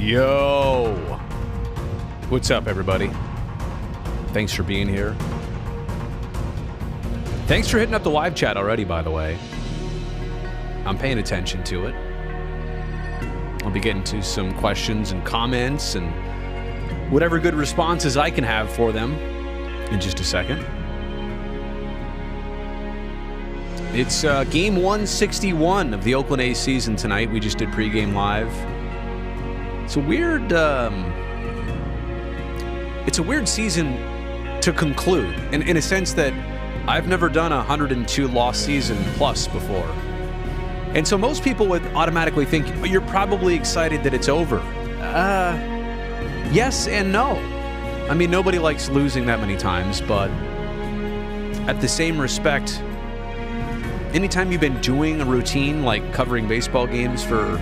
Yo! What's up, everybody? Thanks for being here. Thanks for hitting up the live chat already, by the way. I'm paying attention to it. I'll be getting to some questions and comments and whatever good responses I can have for them in just a second. It's game 161 of the Oakland A's season tonight. We just did pregame live. It's a weird season to conclude, in a sense that I've never done a 102 loss season plus before. And so most people would automatically think, oh, you're probably excited that it's over. Yes and no. I mean, nobody likes losing that many times, but at the same respect, anytime you've been doing a routine like covering baseball games for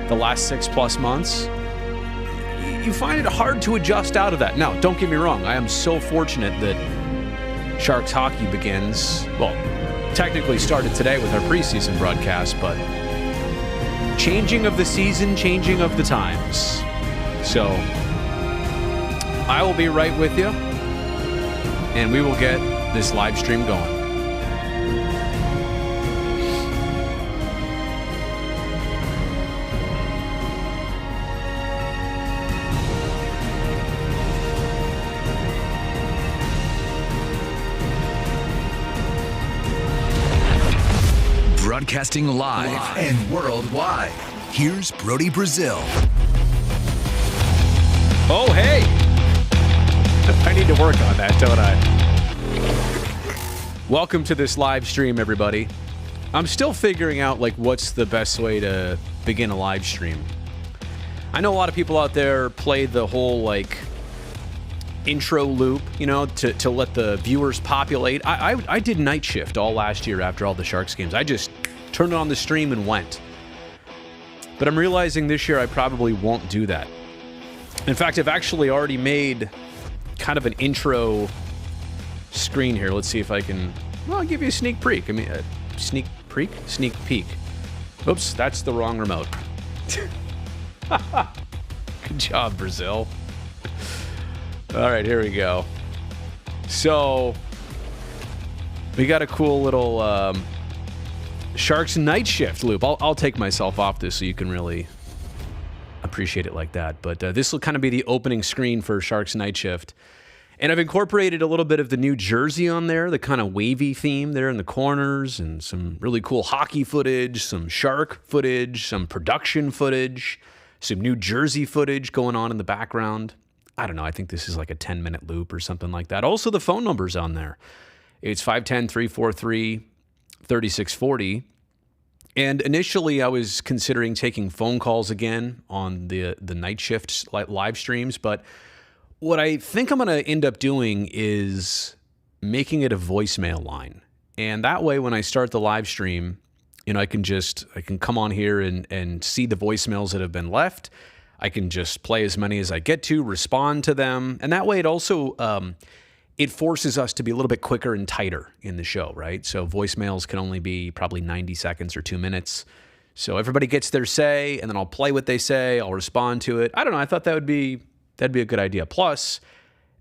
the last 6+ months, you find it hard to adjust out of that. Now, don't get me wrong. I am so fortunate that Sharks hockey begins, well, technically started today with our preseason broadcast, but changing of the season, changing of the times. So I will be right with you, and we will get this live stream going. Broadcasting live and worldwide. Here's Brody Brazil. Oh, hey! I need to work on that, don't I? Welcome to this live stream, everybody. I'm still figuring out, what's the best way to begin a live stream. I know a lot of people out there play the whole, intro loop, to let the viewers populate. I did night shift all last year after all the Sharks games. I just turned on the stream and went. But I'm realizing this year I probably won't do that. In fact, I've actually already made kind of an intro screen here. Let's see if I can, I'll give you a sneak peek. Sneak peek? Sneak peek. Oops, that's the wrong remote. Good job, Brazil. All right, here we go. So, we got a cool little Sharks night shift loop. I'll take myself off this so you can really appreciate it like that. But this will kind of be the opening screen for Sharks night shift. And I've incorporated a little bit of the New Jersey on there, the kind of wavy theme there in the corners, and some really cool hockey footage, some Shark footage, some production footage, some New Jersey footage going on in the background. I don't know. I think this is like a 10-minute loop or something like that. Also, the phone number's on there. It's 510-343-3640. And initially, I was considering taking phone calls again on the night shift live streams. But what I think I'm going to end up doing is making it a voicemail line. And that way, when I start the live stream, I can come on here and see the voicemails that have been left. I can just play as many as I get to, respond to them. And that way it also, it forces us to be a little bit quicker and tighter in the show, right? So voicemails can only be probably 90 seconds or 2 minutes. So everybody gets their say, and then I'll play what they say. I'll respond to it. I don't know. I thought that'd be a good idea. Plus,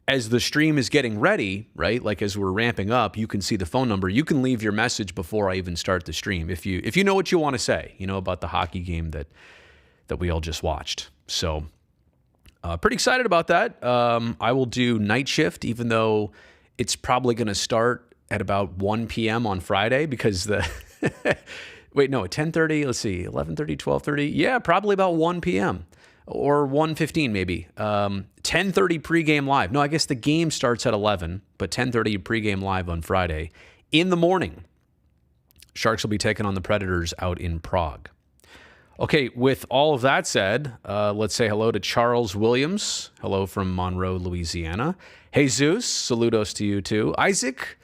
as the stream is getting ready, right? As we're ramping up, you can see the phone number. You can leave your message before I even start the stream if you know what you want to say, about the hockey game that we all just watched. So, pretty excited about that. I will do night shift, even though it's probably going to start at about 1 p.m. on Friday because wait, no, at 10:30, let's see, 11:30, 12:30. Yeah, probably about 1 p.m. or 1:15 maybe. 10:30 pregame live. No, I guess the game starts at 11, but 10:30 pregame live on Friday. In the morning, Sharks will be taking on the Predators out in Prague. Okay, with all of that said, let's say hello to Charles Williams. Hello from Monroe, Louisiana. Jesus, saludos to you too. Isaac,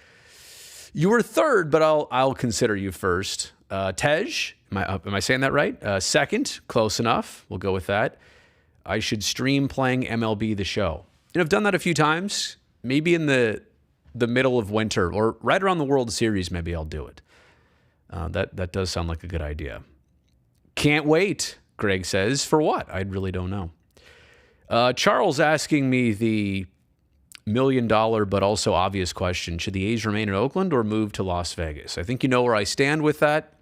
you were third, but I'll consider you first. Tej, am I saying that right? Second, close enough. We'll go with that. I should stream playing MLB The Show. And I've done that a few times. Maybe in the middle of winter or right around the World Series, maybe I'll do it. That does sound like a good idea. Can't wait, Greg says. For what? I really don't know. Charles asking me the $1 million but also obvious question: should the A's remain in Oakland or move to Las Vegas? I think you know where I stand with that.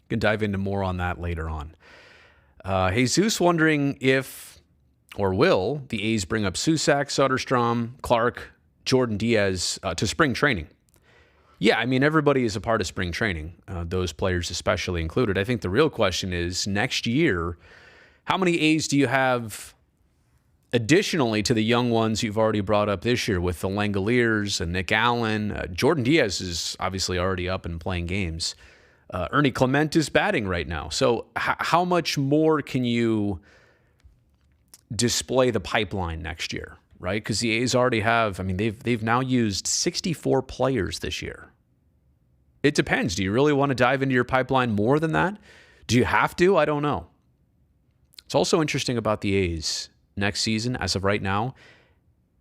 Can dive into more on that later on. Jesus wondering if or will the A's bring up Susac, Soderstrom, Clark, Jordan Diaz to spring training? Yeah, I mean, everybody is a part of spring training, those players especially included. I think the real question is next year, how many A's do you have additionally to the young ones you've already brought up this year with the Langoliers and Nick Allen? Jordan Diaz is obviously already up and playing games. Ernie Clement is batting right now. So how much more can you display the pipeline next year, right? Because the A's already have, I mean, they've now used 64 players this year. It depends. Do you really want to dive into your pipeline more than that? Do you have to? I don't know. It's also interesting about the A's next season, as of right now,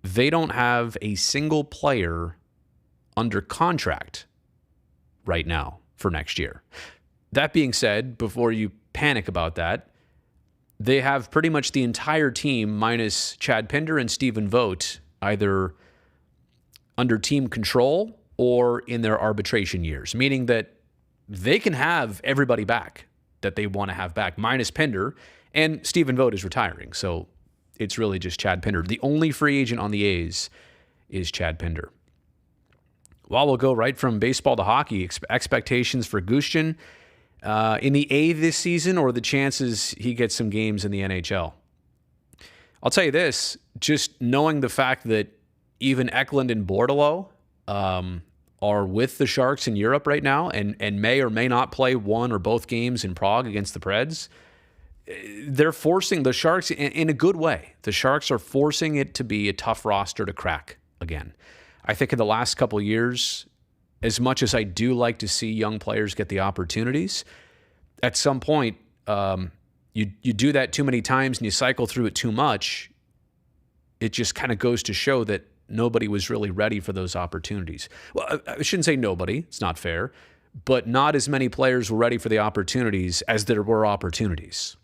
they don't have a single player under contract right now for next year. That being said, before you panic about that, they have pretty much the entire team minus Chad Pinder and Stephen Vogt either under team control or in their arbitration years, meaning that they can have everybody back that they want to have back, minus Pinder, and Stephen Vogt is retiring. So it's really just Chad Pinder. The only free agent on the A's is Chad Pinder. Well, we'll go right from baseball to hockey. Expectations for Gushchin in the A this season, or the chances he gets some games in the NHL? I'll tell you this, just knowing the fact that even Eklund and Bordelot are with the Sharks in Europe right now and may or may not play one or both games in Prague against the Preds, they're forcing the Sharks in a good way. The Sharks are forcing it to be a tough roster to crack again. I think in the last couple of years, as much as I do like to see young players get the opportunities, at some point, you do that too many times and you cycle through it too much, it just kind of goes to show that nobody was really ready for those opportunities. Well, I shouldn't say nobody. It's not fair. But not as many players were ready for the opportunities as there were opportunities.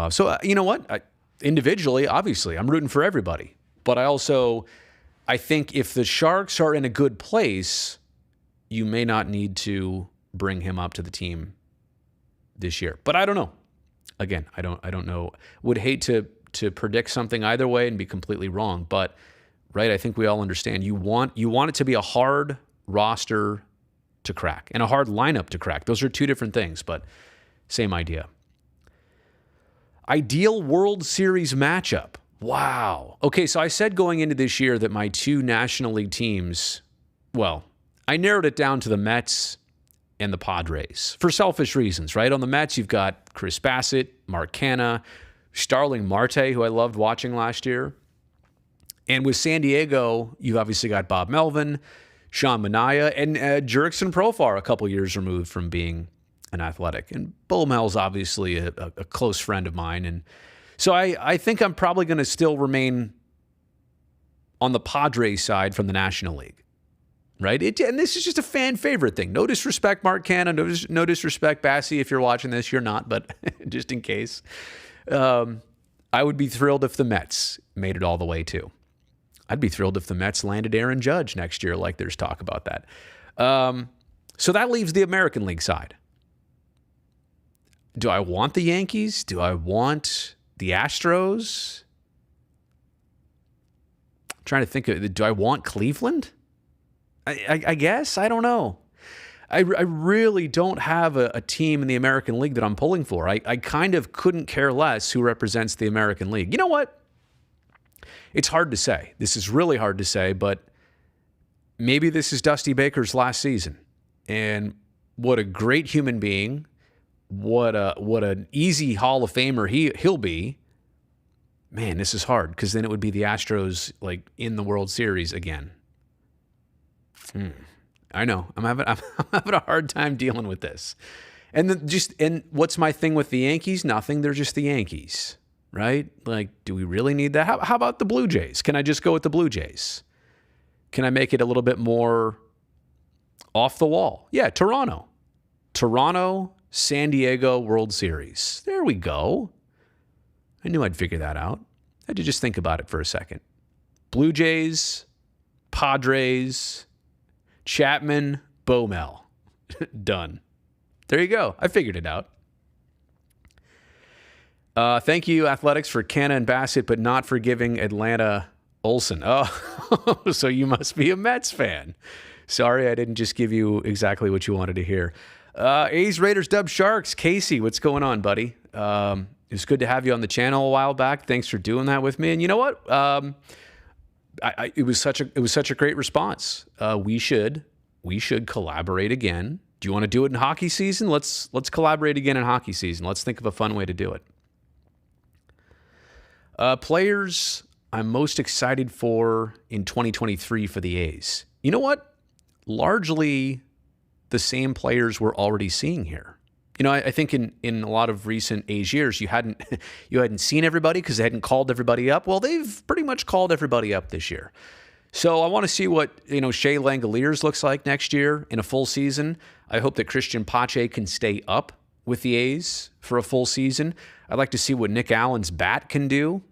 So you know what? Individually, obviously, I'm rooting for everybody. But I think if the Sharks are in a good place, you may not need to bring him up to the team this year. But I don't know. Again, I don't know. Would hate to predict something either way and be completely wrong. But right, I think we all understand you want it to be a hard roster to crack and a hard lineup to crack. Those are two different things, but same idea. Ideal World Series matchup. Wow. Okay, so I said going into this year that my two National League teams, well, I narrowed it down to the Mets and the Padres for selfish reasons, right? On the Mets, you've got Chris Bassett, Mark Canha, Starling Marte, who I loved watching last year. And with San Diego, you've obviously got Bob Melvin, Sean Manaea, and Jurickson Profar a couple years removed from being an Athletic. And Bullmel's obviously a close friend of mine, and so I think I'm probably going to still remain on the Padres side from the National League, right? And this is just a fan favorite thing. No disrespect, Mark Canha. No disrespect, Bassie. If you're watching this, you're not, but just in case. I would be thrilled if the Mets made it all the way too. I'd be thrilled if the Mets landed Aaron Judge next year, like there's talk about that. So that leaves the American League side. Do I want the Yankees? Do I want the Astros? I'm trying to think of, do I want Cleveland? I guess. I don't know. I really don't have a team in the American League that I'm pulling for. I kind of couldn't care less who represents the American League. You know what? It's hard to say. This is really hard to say, but maybe this is Dusty Baker's last season. And what a great human being. What an easy Hall of Famer he'll be. Man, this is hard because then it would be the Astros like in the World Series again. I know. I'm having a hard time dealing with this. And what's my thing with the Yankees? Nothing. They're just the Yankees, right? Like, do we really need that? How about the Blue Jays? Can I just go with the Blue Jays? Can I make it a little bit more off the wall? Yeah, Toronto, San Diego World Series. There we go. I knew I'd figure that out. I had to just think about it for a second. Blue Jays, Padres, Chapman, Bomel. Done. There you go. I figured it out. Thank you, Athletics, for Canna and Bassett, but not for giving Atlanta Olsen. Oh, so you must be a Mets fan. Sorry, I didn't just give you exactly what you wanted to hear. A's, Raiders, Dubs, Sharks. Casey, what's going on, buddy? It was good to have you on the channel a while back. Thanks for doing that with me. And you know what? It was such a great response. We should collaborate again. Do you want to do it in hockey season? Let's collaborate again in hockey season. Let's think of a fun way to do it. Players I'm most excited for in 2023 for the A's. You know what? Largely the same players we're already seeing here. You know, I think in a lot of recent A's years, you hadn't seen everybody because they hadn't called everybody up. Well, they've pretty much called everybody up this year. So I want to see what, Shea Langoliers looks like next year in a full season. I hope that Christian Pache can stay up with the A's for a full season. I'd like to see what Nick Allen's bat can do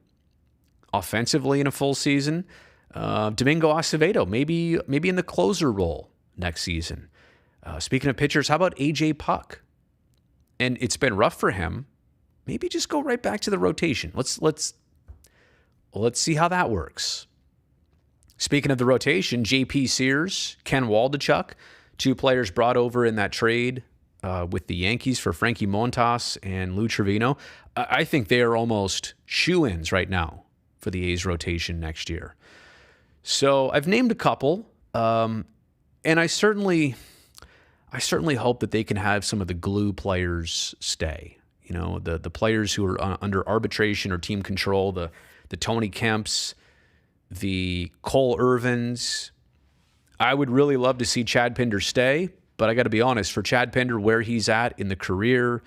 offensively in a full season. Domingo Acevedo, maybe in the closer role next season. Speaking of pitchers, how about AJ Puck? And it's been rough for him. Maybe just go right back to the rotation. Let's see how that works. Speaking of the rotation, JP Sears, Ken Waldichuk, two players brought over in that trade with the Yankees for Frankie Montas and Lou Trevino. I think they are almost shoo-ins right now for the A's rotation next year. So I've named a couple, and I certainly hope that they can have some of the glue players stay. The players who are under arbitration or team control, the Tony Kemps, the Cole Irvins. I would really love to see Chad Pinder stay, but I got to be honest, for Chad Pinder, where he's at in the career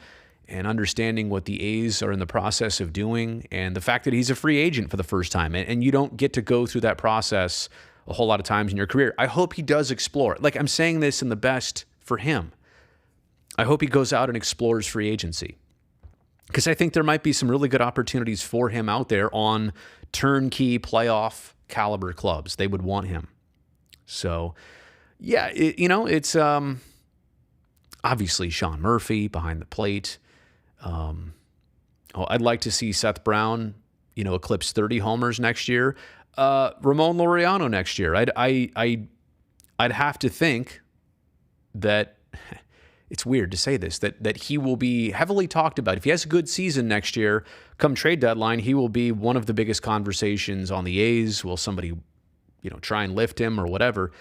and understanding what the A's are in the process of doing, and the fact that he's a free agent for the first time, and you don't get to go through that process a whole lot of times in your career. I hope he does explore. Like, I'm saying this in the best for him. I hope he goes out and explores free agency, because I think there might be some really good opportunities for him out there on turnkey playoff caliber clubs. They would want him. So, yeah, it's obviously Sean Murphy behind the plate. I'd like to see Seth Brown, eclipse 30 homers next year. Ramon Laureano next year. I'd have to think that it's weird to say this, that he will be heavily talked about. If he has a good season next year, come trade deadline, he will be one of the biggest conversations on the A's. Will somebody, try and lift him or whatever?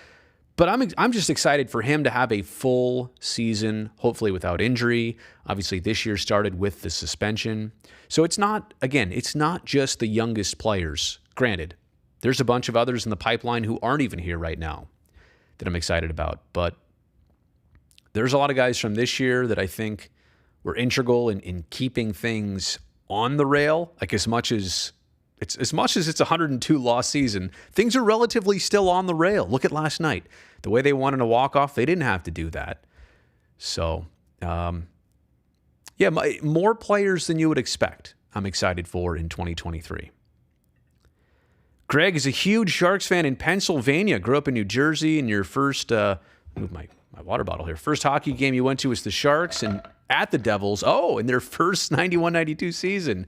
But I'm just excited for him to have a full season, hopefully without injury. Obviously, this year started with the suspension. So it's not just the youngest players. Granted, there's a bunch of others in the pipeline who aren't even here right now that I'm excited about. But there's a lot of guys from this year that I think were integral in keeping things on the rail. Like as much as it's a 102-loss season, things are relatively still on the rail. Look at last night. The way they wanted a walk-off, they didn't have to do that. So, more players than you would expect I'm excited for in 2023. Greg is a huge Sharks fan in Pennsylvania. Grew up in New Jersey, and your first... move my water bottle here. First hockey game you went to was the Sharks and at the Devils. Oh, in their first 91-92 season.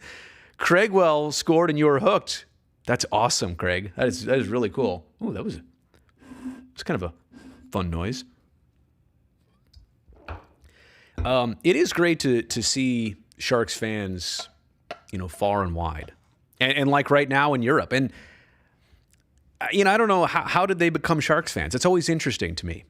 Craigwell scored and you were hooked. That's awesome, Craig. That is really cool. Ooh, it's kind of a fun noise. It is great to see Sharks fans, far and wide. And like right now in Europe. And, I don't know, how did they become Sharks fans? It's always interesting to me.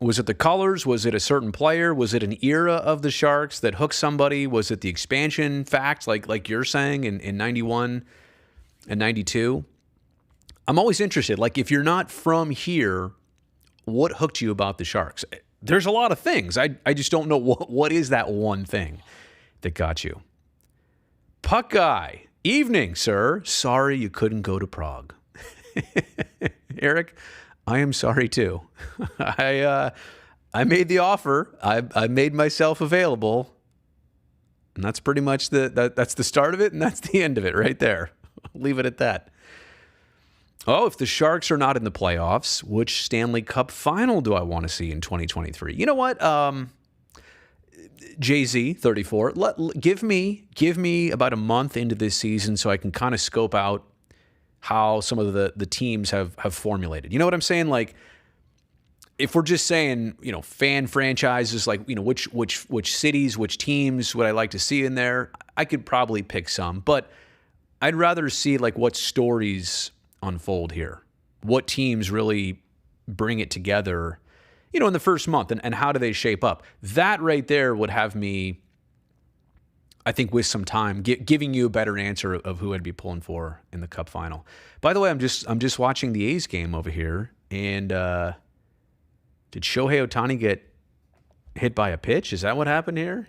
Was it the colors? Was it a certain player? Was it an era of the Sharks that hooked somebody? Was it the expansion fact, like you're saying in 91 and 92? I'm always interested. Like, if you're not from here, what hooked you about the Sharks? There's a lot of things. I just don't know what is that one thing that got you. Puck Guy. Evening, sir. Sorry you couldn't go to Prague. Eric, I am sorry too. I made the offer. I made myself available. And that's pretty much that's the start of it, and that's the end of it right there. Leave it at that. Oh, if the Sharks are not in the playoffs, which Stanley Cup final do I want to see in 2023? You know what? JayZ, 34. Give me about a month into this season so I can kind of scope out how some of the teams have formulated. You know what I'm saying? Like, if we're just saying, fan franchises, like, which cities, which teams would I like to see in there, I could probably pick some. But I'd rather see, like, what stories unfold here. What teams really bring it together, in the first month, and how do they shape up? That right there would have me, I think, with some time, giving you a better answer of who I'd be pulling for in the Cup final. By the way, I'm just watching the A's game over here, and did Shohei Ohtani get hit by a pitch? Is that what happened here?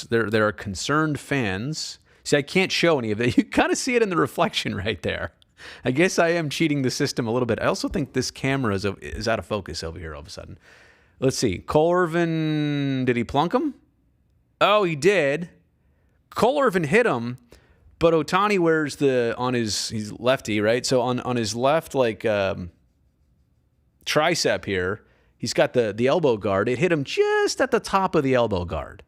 There are concerned fans. See, I can't show any of it. You kind of see it in the reflection right there. I guess I am cheating the system a little bit. I also think this camera is out of focus over here all of a sudden. Let's see. Cole Irvin, did he plunk him? Oh, he did. Cole Irvin hit him, but Ohtani wears he's lefty, right? So on his left, like, tricep here, he's got the elbow guard. It hit him just at the top of the elbow guard.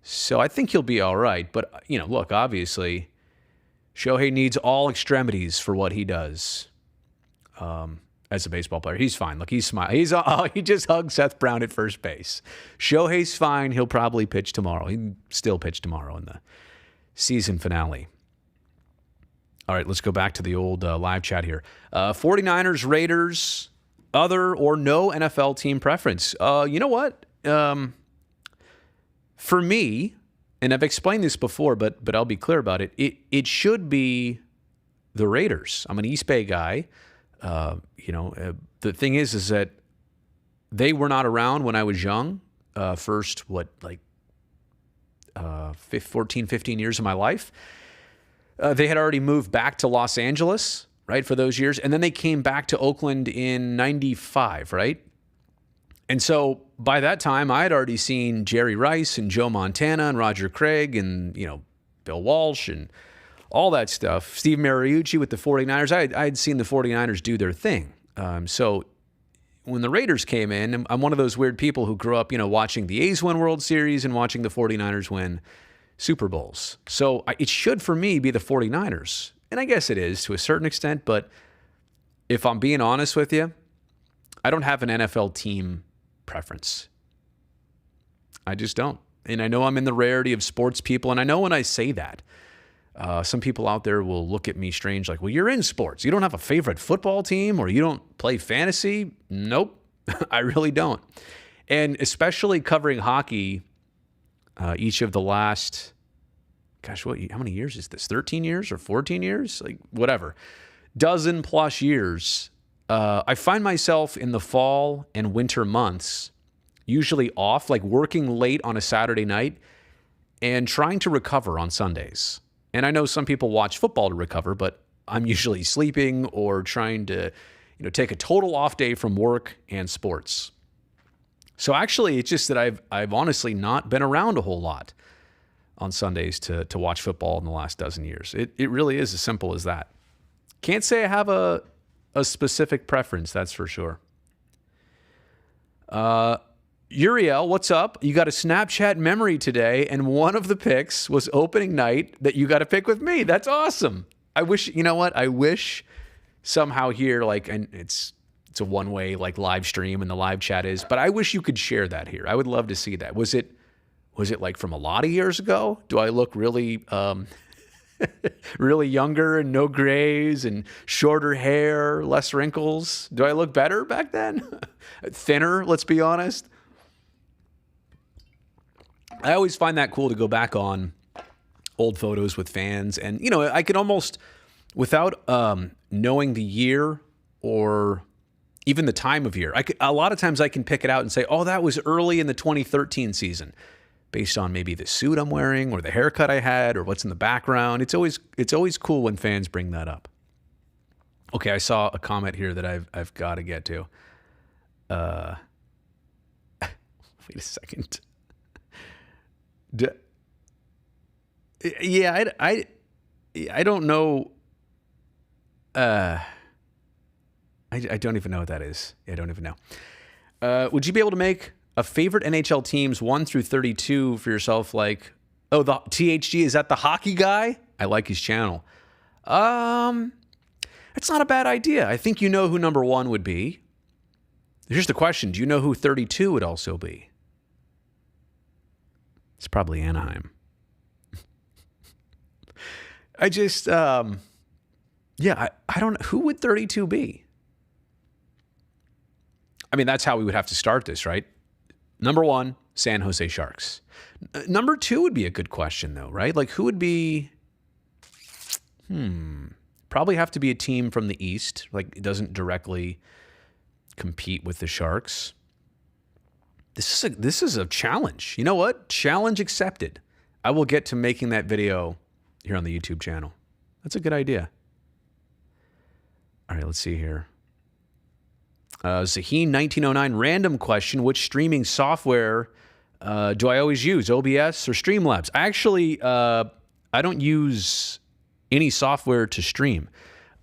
So I think he'll be all right. But, look, obviously, Shohei needs all extremities for what he does as a baseball player. He's fine. Look, he's smiling. He just hugged Seth Brown at first base. Shohei's fine. He'll probably pitch tomorrow. He'll still pitch tomorrow in the season finale. All right, let's go back to the old live chat here. 49ers, Raiders, other or no NFL team preference. You know what? For me, and I've explained this before, but I'll be clear about it. It should be the Raiders. I'm an East Bay guy. The thing is that they were not around when I was young. 14, 15 years of my life. They had already moved back to Los Angeles, right, for those years. And then they came back to Oakland in 95, right? And so by that time, I had already seen Jerry Rice and Joe Montana and Roger Craig and, Bill Walsh and all that stuff. Steve Mariucci with the 49ers. I had seen the 49ers do their thing. So when the Raiders came in, I'm one of those weird people who grew up, watching the A's win World Series and watching the 49ers win Super Bowls. So it should, for me, be the 49ers. And I guess it is to a certain extent, but if I'm being honest with you, I don't have an NFL team preference. I just don't. And I know I'm in the rarity of sports people, and I know when I say that, some people out there will look at me strange, like, well, you're in sports. You don't have a favorite football team, or you don't play fantasy? Nope, I really don't. And especially covering hockey, each of the last, how many years is this? 13 years or 14 years? Like, whatever. Dozen plus years. I find myself in the fall and winter months usually off, like working late on a Saturday night and trying to recover on Sundays. And I know some people watch football to recover, but I'm usually sleeping or trying to, take a total off day from work and sports. So actually, it's just that I've honestly not been around a whole lot on Sundays to watch football in the last dozen years. It really is as simple as that. Can't say I have a specific preference, that's for sure. Uriel, what's up? You got a Snapchat memory today, and one of the picks was opening night that you got to pick with me. That's awesome. I wish, I wish somehow here, like, and it's a one-way, like, live stream, and the live chat is, but I wish you could share that here. I would love to see that. Was it like from a lot of years ago? Do I look really, really younger and no grays and shorter hair, less wrinkles? Do I look better back then? Thinner, let's be honest. I always find that cool to go back on old photos with fans. And, I could almost, without knowing the year or even the time of year, a lot of times I can pick it out and say, oh, that was early in the 2013 season, based on maybe the suit I'm wearing or the haircut I had or what's in the background. It's always cool when fans bring that up. Okay, I saw a comment here that I've got to get to. Wait a second. Yeah, I don't know. I don't even know what that is. I don't even know. Would you be able to make a favorite NHL teams 1 through 32 for yourself? Like, oh, the THG, is that the hockey guy? I like his channel. It's not a bad idea. I think you know who number 1 would be. Here's the question. Do you know who 32 would also be? It's probably Anaheim. I just, I don't know. Who would 32 be? I mean, that's how we would have to start this, right? Number 1, San Jose Sharks. Number 2 would be a good question, though, right? Like, who would be... Probably have to be a team from the East. Like, it doesn't directly compete with the Sharks. This is a challenge. You know what? Challenge accepted. I will get to making that video here on the YouTube channel. That's a good idea. All right, let's see here. Zaheen 1909, random question. Which streaming software do I always use, OBS or Streamlabs? Actually, I don't use any software to stream.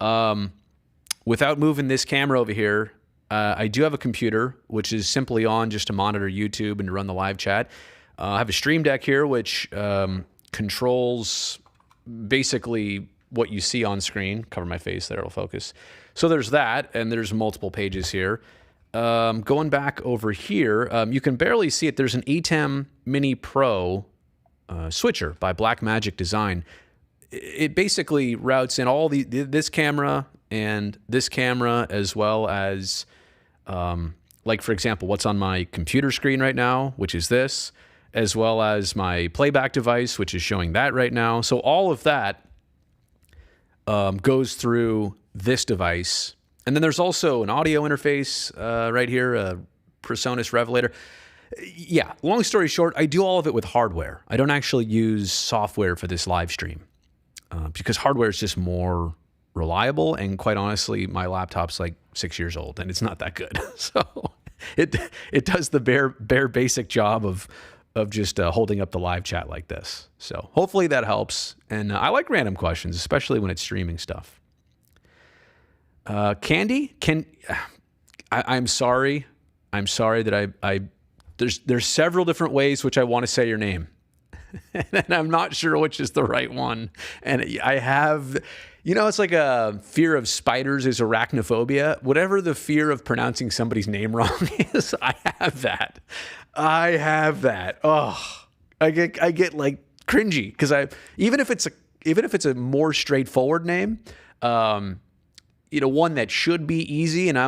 Without moving this camera over here, I do have a computer, which is simply on just to monitor YouTube and to run the live chat. I have a Stream Deck here, which controls basically what you see on screen. Cover my face there, it'll focus. So there's that, and there's multiple pages here. Going back over here, you can barely see it. There's an ATEM Mini Pro switcher by Blackmagic Design. It basically routes in all this camera and this camera, as well as, like, for example, what's on my computer screen right now, which is this, as well as my playback device, which is showing that right now. So all of that goes through this device. And then there's also an audio interface right here, a PreSonus Revelator. Yeah, long story short, I do all of it with hardware. I don't actually use software for this live stream because hardware is just more reliable. And quite honestly, my laptop's like 6 years old and it's not that good. So it does the bare basic job of just holding up the live chat like this. So hopefully that helps. And I like random questions, especially when it's streaming stuff. Candy, I'm sorry. I'm sorry that there's several different ways which I want to say your name. And I'm not sure which is the right one. And I have, it's like a fear of spiders is arachnophobia. Whatever the fear of pronouncing somebody's name wrong is, I have that. Oh, I get like cringy because even if it's a more straightforward name, one that should be easy, and I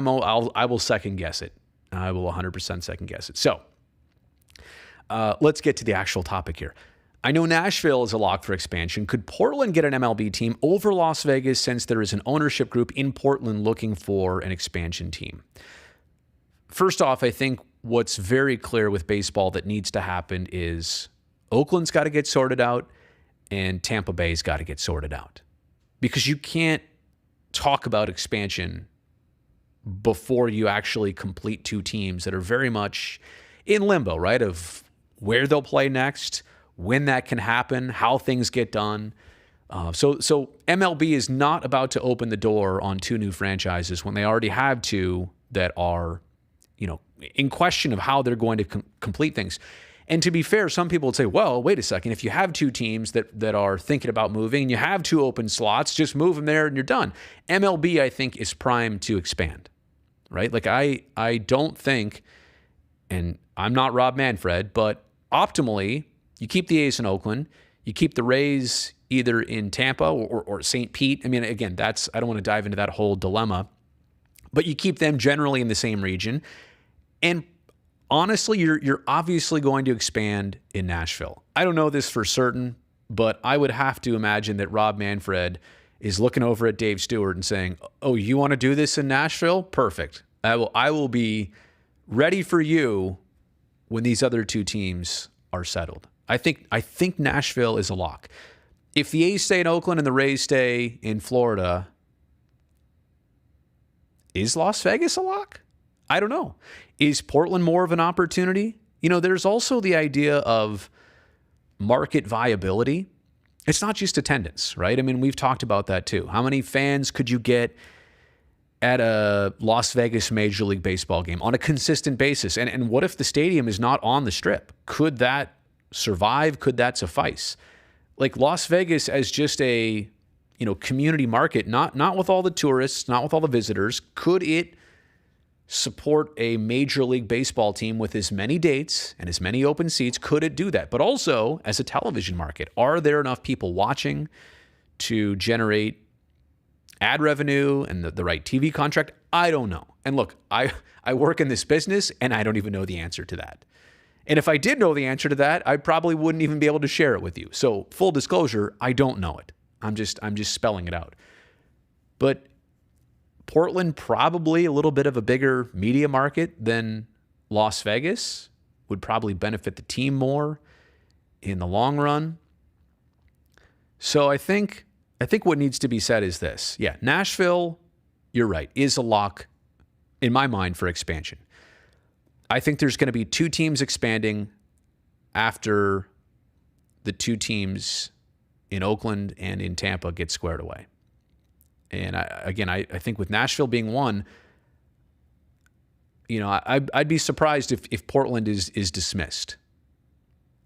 will second guess it. I will 100% second guess it. So let's get to the actual topic here. I know Nashville is a lock for expansion. Could Portland get an MLB team over Las Vegas since there is an ownership group in Portland looking for an expansion team? First off, I think what's very clear with baseball that needs to happen is Oakland's got to get sorted out and Tampa Bay's got to get sorted out. Because you can't talk about expansion before you actually complete two teams that are very much in limbo, right? Of where they'll play next, when that can happen, how things get done. So MLB is not about to open the door on two new franchises when they already have two that are, in question of how they're going to complete things. And to be fair, some people would say, well, wait a second. If you have two teams that are thinking about moving and you have two open slots, just move them there and you're done. MLB, I think, is primed to expand, right? Like I don't think, and I'm not Rob Manfred, but optimally, you keep the A's in Oakland, you keep the Rays either in Tampa or St. Pete. I mean, again, I don't want to dive into that whole dilemma, but you keep them generally in the same region. And honestly, you're obviously going to expand in Nashville. I don't know this for certain, but I would have to imagine that Rob Manfred is looking over at Dave Stewart and saying, oh, you want to do this in Nashville? Perfect. I will be ready for you when these other two teams are settled. I think Nashville is a lock. If the A's stay in Oakland and the Rays stay in Florida, is Las Vegas a lock? I don't know. Is Portland more of an opportunity? There's also the idea of market viability. it's not just attendance, right? I mean, we've talked about that too. How many fans could you get at a Las Vegas Major League Baseball game on a consistent basis? And what if the stadium is not on the Strip? Could that survive? Could that suffice? Like Las Vegas as just a, community market, not with all the tourists, not with all the visitors, could it support a Major League Baseball team with as many dates and as many open seats? Could it do that? But also as a television market, are there enough people watching to generate ad revenue and the right TV contract? I don't know. And look, I work in this business and I don't even know the answer to that. And if I did know the answer to that, I probably wouldn't even be able to share it with you. So full disclosure, I don't know it. I'm just spelling it out. But Portland, probably a little bit of a bigger media market than Las Vegas, would probably benefit the team more in the long run. So I think what needs to be said is this. Yeah, Nashville, you're right, is a lock in my mind for expansion. I think there's going to be 2 teams expanding after the 2 teams in Oakland and in Tampa get squared away. And I think with Nashville being one, I'd be surprised if Portland is dismissed.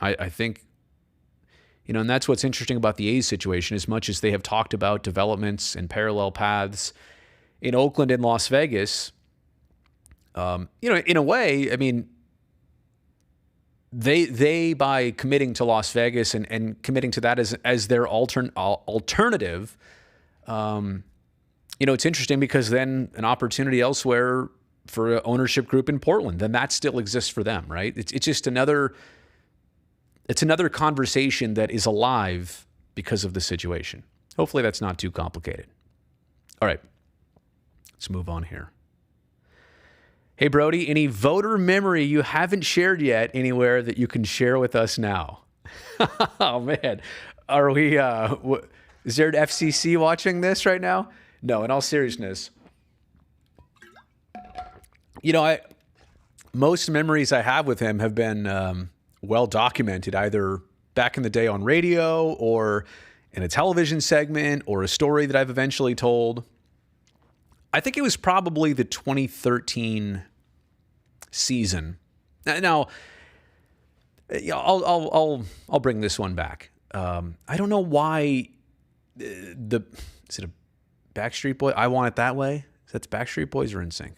I think, and that's what's interesting about the A's situation. As much as they have talked about developments and parallel paths in Oakland and Las Vegas, in a way, I mean, they by committing to Las Vegas and committing to that as their alternative, it's interesting because then an opportunity elsewhere for an ownership group in Portland, then that still exists for them, right? It's just another conversation that is alive because of the situation. Hopefully that's not too complicated. All right, let's move on here. Hey, Brody, any voter memory you haven't shared yet anywhere that you can share with us now? Oh, man. Are we, is there an FCC watching this right now? No, in all seriousness. Most memories I have with him have been well documented, either back in the day on radio or in a television segment or a story that I've eventually told. I think it was probably the 2013 season. Now, I'll bring this one back. I don't know why is it a Backstreet Boy? I Want It That Way? Is that Backstreet Boys or NSYNC?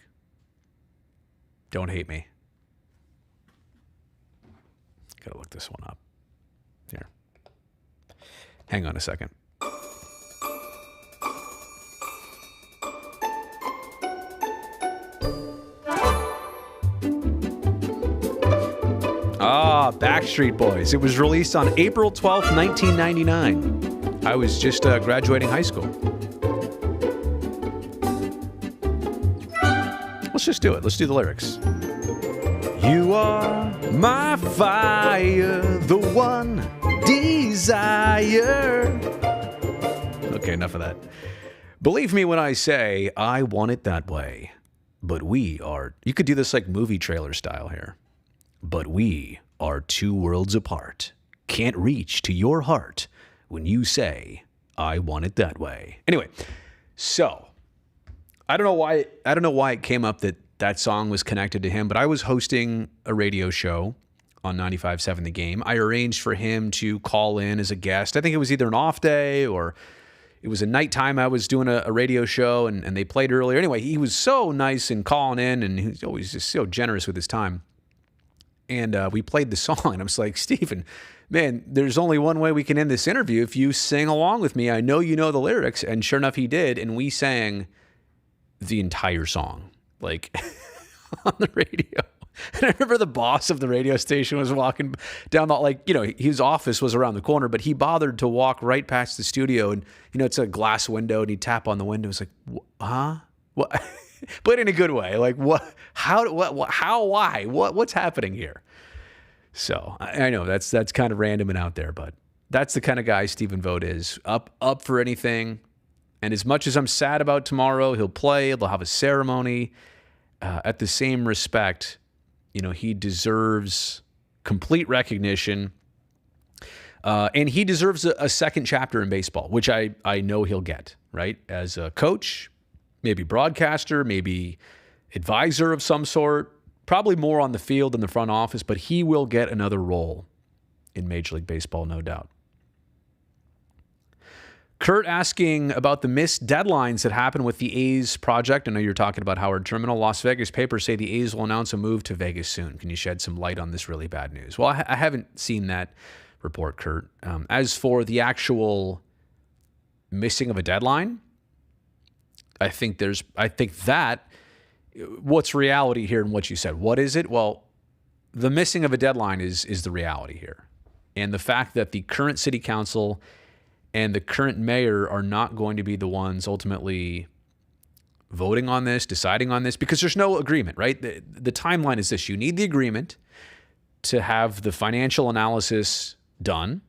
Don't hate me. Gotta look this one up. Here. Hang on a second. Backstreet Boys. It was released on April 12th, 1999. I was just graduating high school. Let's just do it. Let's do the lyrics. You are my fire, the one desire. Okay, enough of that. Believe me when I say I want it that way. But we are... You could do this like movie trailer style here. But we are 2 worlds apart. Can't reach to your heart when you say, I want it that way. Anyway, so I don't know why it came up that song was connected to him, but I was hosting a radio show on 95.7 The Game. I arranged for him to call in as a guest. I think it was either an off day or it was a nighttime. I was doing a radio show and they played earlier. Anyway, he was so nice in calling in and he was always just so generous with his time. And we played the song, and I was like, Stephen, man, there's only one way we can end this interview if you sing along with me. I know you know the lyrics. And sure enough, he did. And we sang the entire song, like, on the radio. And I remember the boss of the radio station was walking down his office was around the corner, but he bothered to walk right past the studio. And, it's a glass window, and he'd tap on the window. It's like, huh? What? But in a good way. Like, what? How? What? How? Why? What's happening here? So I know that's kind of random and out there, but that's the kind of guy Stephen Vogt is. Up for anything. And as much as I'm sad about tomorrow, he'll play. They'll have a ceremony. At the same respect, he deserves complete recognition. And he deserves a second chapter in baseball, which I know he'll get, right? As a coach, maybe broadcaster, maybe advisor of some sort, probably more on the field than the front office, but he will get another role in Major League Baseball, no doubt. Kurt asking about the missed deadlines that happened with the A's project. I know you're talking about Howard Terminal. Las Vegas papers say the A's will announce a move to Vegas soon. Can you shed some light on this really bad news? Well, I haven't seen that report, Kurt. As for the actual missing of a deadline, I think that what's reality here in what you said. What is it? Well, the missing of a deadline is the reality here. And the fact that the current city council and the current mayor are not going to be the ones ultimately voting on this, deciding on this, because there's no agreement, right? The timeline is this. You need the agreement to have the financial analysis done.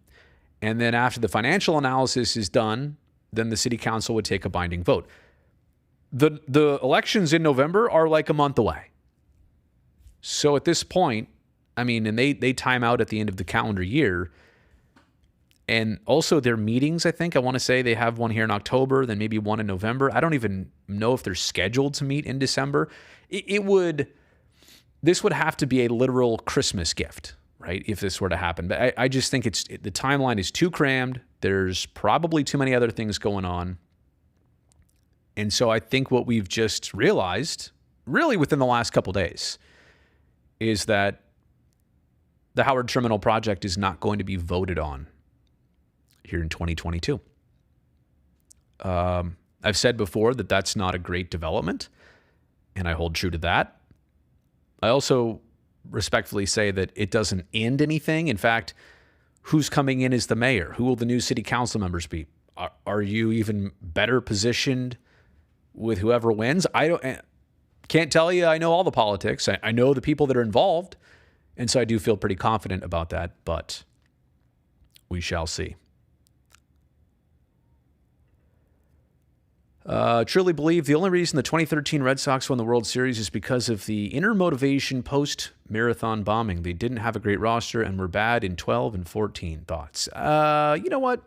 And then after the financial analysis is done, then the city council would take a binding vote. The elections in November are like a month away. So at this point, I mean, and they time out at the end of the calendar year. And also their meetings, I want to say they have one here in October, then maybe one in November. I don't even know if they're scheduled to meet in December. This would have to be a literal Christmas gift, right? If this were to happen. But I just think the timeline is too crammed. There's probably too many other things going on. And so I think what we've just realized, really within the last couple days, is that the Howard Terminal project is not going to be voted on here in 2022. I've said before that that's not a great development, and I hold true to that. I also respectfully say that it doesn't end anything. In fact, who's coming in as the mayor? Who will the new city council members be? Are you even better positioned with whoever wins? Can't tell you I know all the politics. I know the people that are involved, and so I do feel pretty confident about that, but we shall see. Truly believe the only reason the 2013 Red Sox won the World Series is because of the inner motivation post-marathon bombing. They didn't have a great roster and were bad in 12 and 14. Thoughts? You know what?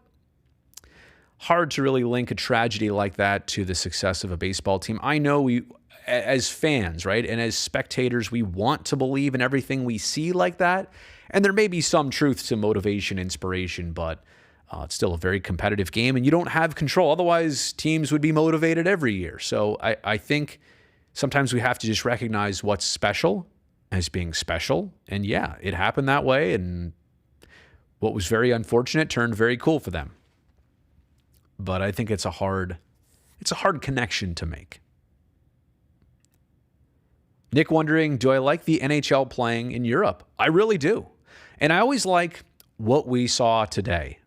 Hard to really link a tragedy like that to the success of a baseball team. I know we, as fans, right, and as spectators, we want to believe in everything we see like that. And there may be some truth to motivation, inspiration, but it's still a very competitive game, and you don't have control. Otherwise, teams would be motivated every year. So I think sometimes we have to just recognize what's special as being special. And yeah, it happened that way, and what was very unfortunate turned very cool for them. But I think it's a hard connection to make. Nick wondering, do I like the NHL playing in Europe? I really do. And I always like what we saw today.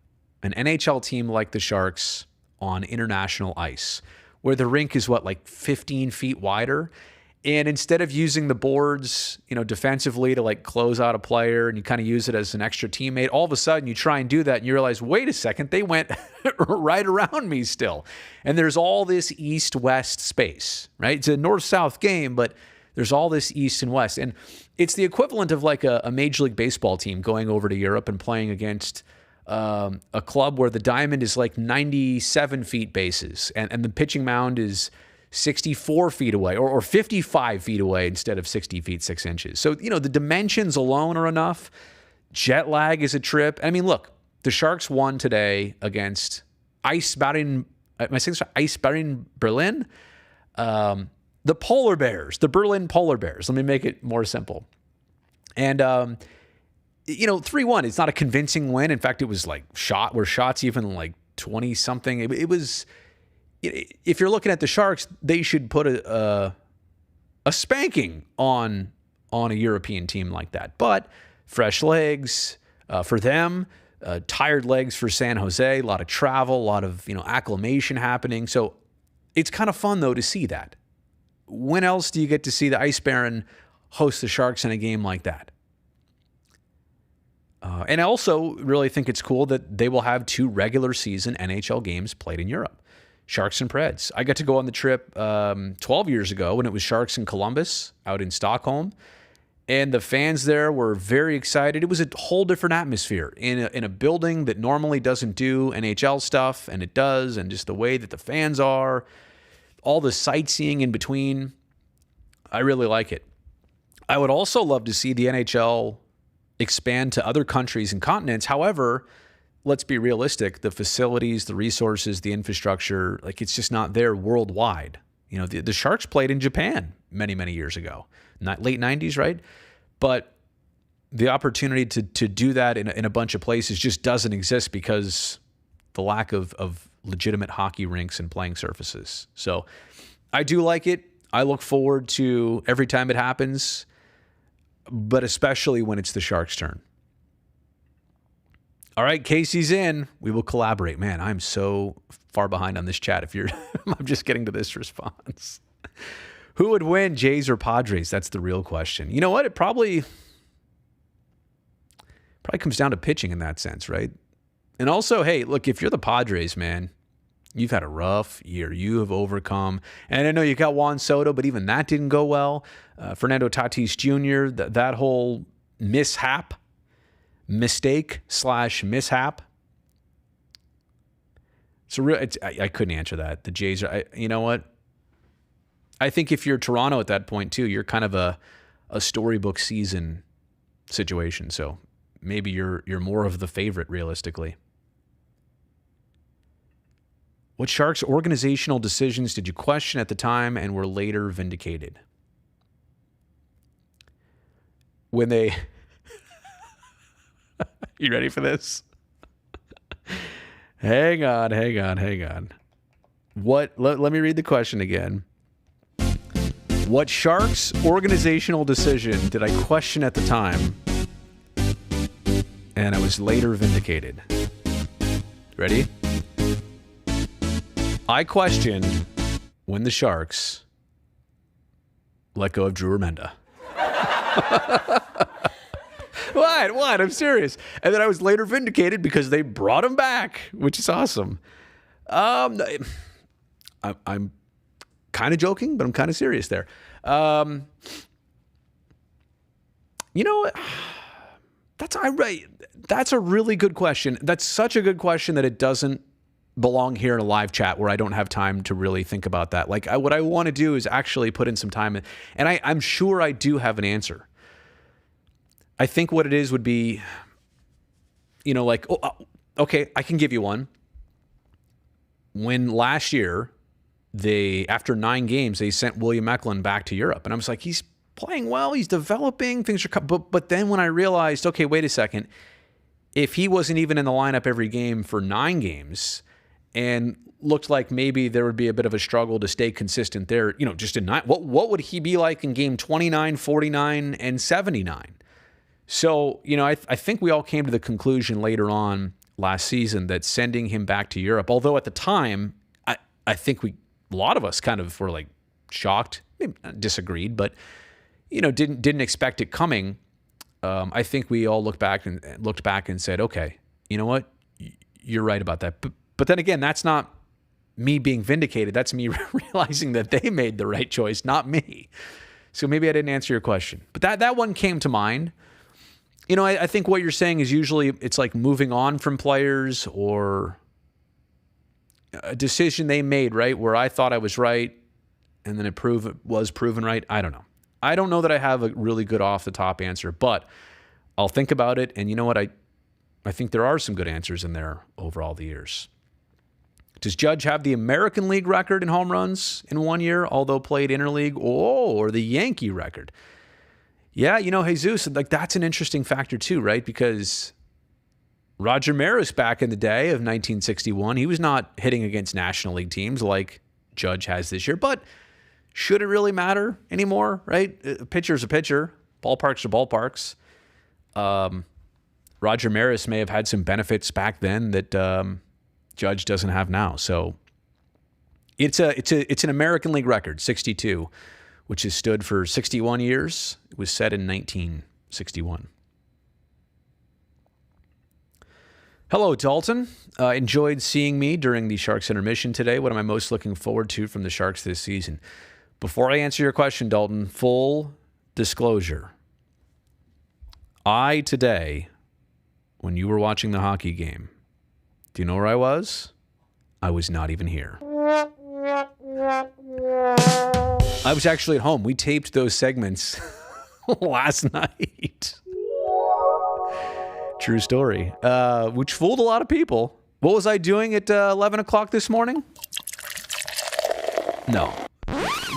An NHL team like the Sharks on international ice, where the rink is, 15 feet wider? And instead of using the boards, defensively to close out a player and you kind of use it as an extra teammate, all of a sudden you try and do that and you realize, wait a second, they went right around me still. And there's all this east-west space, right? It's a north-south game, but there's all this east and west. And it's the equivalent of a Major League Baseball team going over to Europe and playing against a club where the diamond is 97 feet bases and the pitching mound is 64 feet away or 55 feet away instead of 60 feet 6 inches. So, the dimensions alone are enough. Jet lag is a trip. I mean, look, the Sharks won today against Eisbären Berlin? The Polar Bears, the Berlin Polar Bears. Let me make it more simple. And, 3-1, it's not a convincing win. In fact, it was shots even 20 something. It was, if you're looking at the Sharks, they should put a spanking on a European team like that. But fresh legs for them, tired legs for San Jose, a lot of travel, a lot of, acclimation happening. So it's kind of fun though to see that. When else do you get to see the Eisbären host the Sharks in a game like that? And I also really think it's cool that they will have 2 regular season NHL games played in Europe. Sharks and Preds. I got to go on the trip 12 years ago when it was Sharks in Columbus out in Stockholm. And the fans there were very excited. It was a whole different atmosphere in a building that normally doesn't do NHL stuff, and it does, and just the way that the fans are, all the sightseeing in between. I really like it. I would also love to see the NHL expand to other countries and continents. However, let's be realistic. The facilities, the resources, the infrastructure, like it's just not there worldwide. You know, the Sharks played in Japan many, many years ago, not late 90s, right? But the opportunity to do that in a bunch of places just doesn't exist because the lack of legitimate hockey rinks and playing surfaces. So I do like it. I look forward to every time it happens, but especially when it's the Sharks' turn. All right, Casey's in. We will collaborate. Man, I'm so far behind on this chat. If you're, I'm just getting to this response. Who would win, JayZ or Padres? That's the real question. You know what? It probably comes down to pitching in that sense, right? And also, hey, look, if you're the Padres, man, you've had a rough year. You have overcome. And I know you got Juan Soto, but even that didn't go well. Fernando Tatis Jr., that whole mistake/mishap. I couldn't answer that. The Jays are, you know what? I think if you're Toronto at that point too, you're kind of a storybook season situation. So maybe you're more of the favorite realistically. What Sharks organizational decisions did you question at the time and were later vindicated? When they... You ready for this? Hang on. Let me read the question again. What Sharks organizational decision did I question at the time and I was later vindicated? Ready? I questioned when the Sharks let go of Drew Remenda. What? I'm serious. And then I was later vindicated because they brought him back, which is awesome. I'm kind of joking, but I'm kind of serious there. You know what? That's a really good question. That's such a good question that it doesn't belong here in a live chat where I don't have time to really think about that. Like what I want to do is actually put in some time, and I'm sure I do have an answer. I think what it is would be, you know, like, okay, I can give you one. When last year, after 9 games, they sent William Eklund back to Europe. And I was like, he's playing well, he's developing, things are, but then when I realized, okay, wait a second, if he wasn't even in the lineup every game for 9 games and looked like maybe there would be a bit of a struggle to stay consistent there, you know, just in 9, what would he be like in game 29, 49, and 79? So, you know, I think we all came to the conclusion later on last season that sending him back to Europe, although at the time, I think a lot of us kind of were like shocked, maybe not disagreed, but, you know, didn't expect it coming. I think we all looked back and said, okay, you know what? You're right about that. But then again, that's not me being vindicated. That's me realizing that they made the right choice, not me. So maybe I didn't answer your question. But that one came to mind. You know, I think what you're saying is usually it's like moving on from players or a decision they made, right, where I thought I was right and then it was proven right. I don't know. I don't know that I have a really good off-the-top answer, but I'll think about it. And you know what? I think there are some good answers in there over all the years. Does Judge have the American League record in home runs in 1 year, although played interleague? Or the Yankee record? Yeah, you know, Jesus, like that's an interesting factor too, right? Because Roger Maris back in the day of 1961, he was not hitting against National League teams like Judge has this year. But should it really matter anymore, right? A pitcher's a pitcher. Ballparks are ballparks. Roger Maris may have had some benefits back then that Judge doesn't have now. So it's an American League record, 62. Which has stood for 61 years. It was set in 1961. Hello, Dalton. Enjoyed seeing me during the Sharks intermission today. What am I most looking forward to from the Sharks this season? Before I answer your question, Dalton, full disclosure. Today, when you were watching the hockey game, do you know where I was? I was not even here. I was actually at home. We taped those segments last night. True story. Which fooled a lot of people. What was I doing at 11 o'clock this morning? No,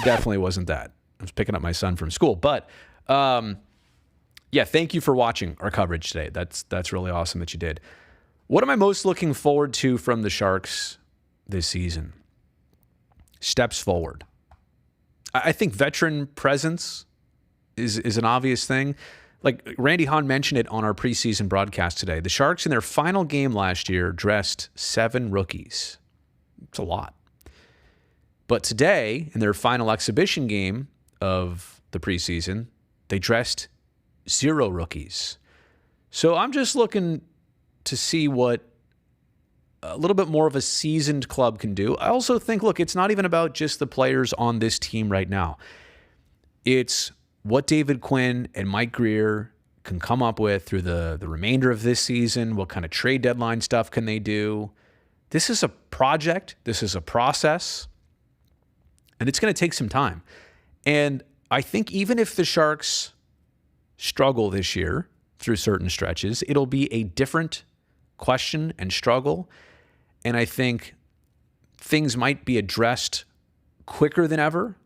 definitely wasn't that. I was picking up my son from school. But, yeah, thank you for watching our coverage today. That's really awesome that you did. What am I most looking forward to from the Sharks this season? Steps forward. I think veteran presence is an obvious thing. Like Randy Hahn mentioned it on our preseason broadcast today. The Sharks in their final game last year dressed 7 rookies. It's a lot. But today, in their final exhibition game of the preseason, they dressed 0 rookies. So I'm just looking to see what a little bit more of a seasoned club can do. I also think, look, it's not even about just the players on this team right now. It's what David Quinn and Mike Greer can come up with through the remainder of this season. What kind of trade deadline stuff can they do? This is a project. This is a process. And it's going to take some time. And I think even if the Sharks struggle this year through certain stretches, it'll be a different question and struggle. And I think things might be addressed quicker than ever.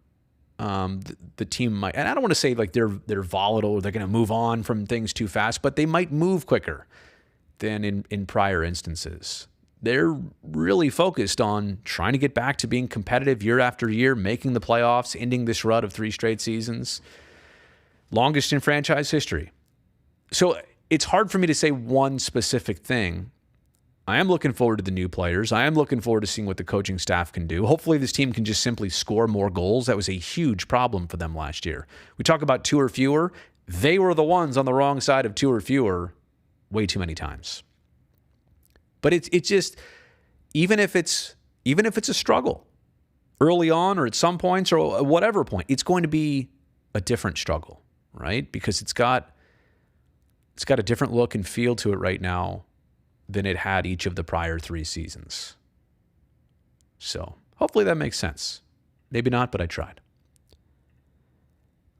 The team might, and I don't want to say like they're volatile or they're going to move on from things too fast, but they might move quicker than in prior instances. They're really focused on trying to get back to being competitive year after year, making the playoffs, ending this rut of 3 straight seasons. Longest in franchise history. So it's hard for me to say one specific thing. I am looking forward to the new players. I am looking forward to seeing what the coaching staff can do. Hopefully this team can just simply score more goals. That was a huge problem for them last year. We talk about 2 or fewer. They were the ones on the wrong side of 2 or fewer way too many times. But it's just, even if it's a struggle early on or at some points or whatever point, it's going to be a different struggle, right? Because it's got a different look and feel to it right now than it had each of the prior 3 seasons. So hopefully that makes sense. Maybe not, but I tried.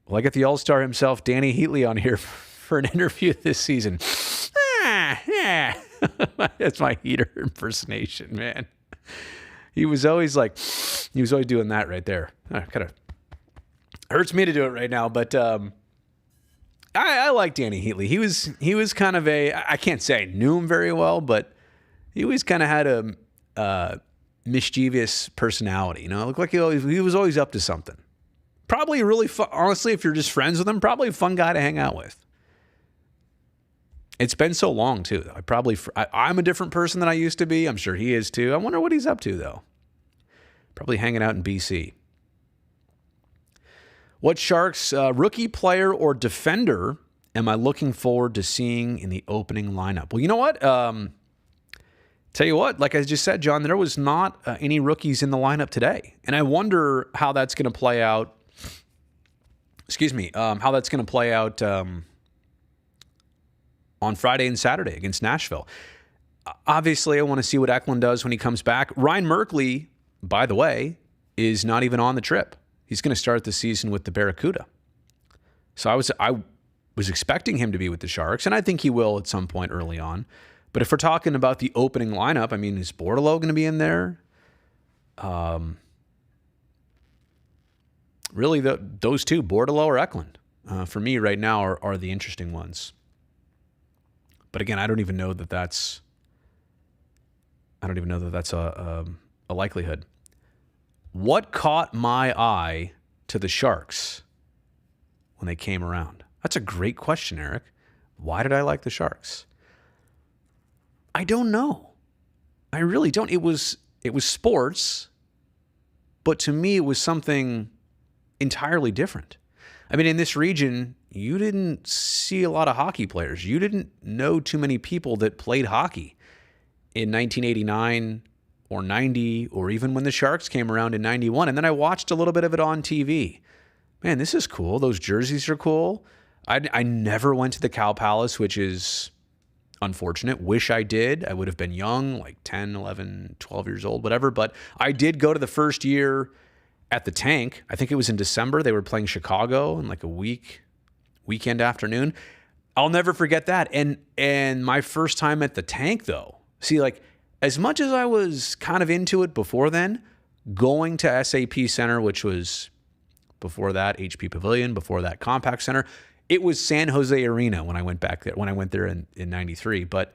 Well, I get the All-Star himself, Danny Heatley, on here for an interview this season. That's my Heater impersonation, man. He was always doing that right there. Kind of hurts me to do it right now, but I like Danny Heatley. He was kind of I can't say I knew him very well, but he always kind of had a mischievous personality. It looked like he was always up to something. Probably really fun, honestly, if you're just friends with him, probably a fun guy to hang out with. It's been so long too. I'm a different person than I used to be. I'm sure he is too. I wonder what he's up to though. Probably hanging out in BC. What Sharks rookie player or defender am I looking forward to seeing in the opening lineup? Well, you know what? Tell you what, like I just said, John, there was not any rookies in the lineup today. And I wonder how that's going to play out. How that's going to play out on Friday and Saturday against Nashville. Obviously, I want to see what Eklund does when he comes back. Ryan Merkley, by the way, is not even on the trip. He's going to start the season with the Barracuda. So I was expecting him to be with the Sharks, and I think he will at some point early on. But if we're talking about the opening lineup, I mean, is Bordeleau going to be in there? Really, those two, Bordeleau or Eklund, for me right now are the interesting ones. But again, I don't even know that that's a likelihood. What caught my eye to the Sharks when they came around? That's a great question, Eric. Why did I like the Sharks? I don't know. I really don't. It was sports, but to me it was something entirely different. I mean, in this region, you didn't see a lot of hockey players. You didn't know too many people that played hockey in 1989 or 90, or even when the Sharks came around in 91. And then I watched a little bit of it on TV. Man, this is cool. Those jerseys are cool. I never went to the Cow Palace, which is unfortunate. Wish I did. I would have been young, like 10, 11, 12 years old, whatever. But I did go to the first year at the Tank. I think it was in December. They were playing Chicago in like a weekend afternoon. I'll never forget that. And my first time at the Tank, though, see, like, as much as I was kind of into it before then, going to SAP Center, which was before that HP Pavilion, before that Compaq Center, it was San Jose Arena when I went back there, when I went there in 93. But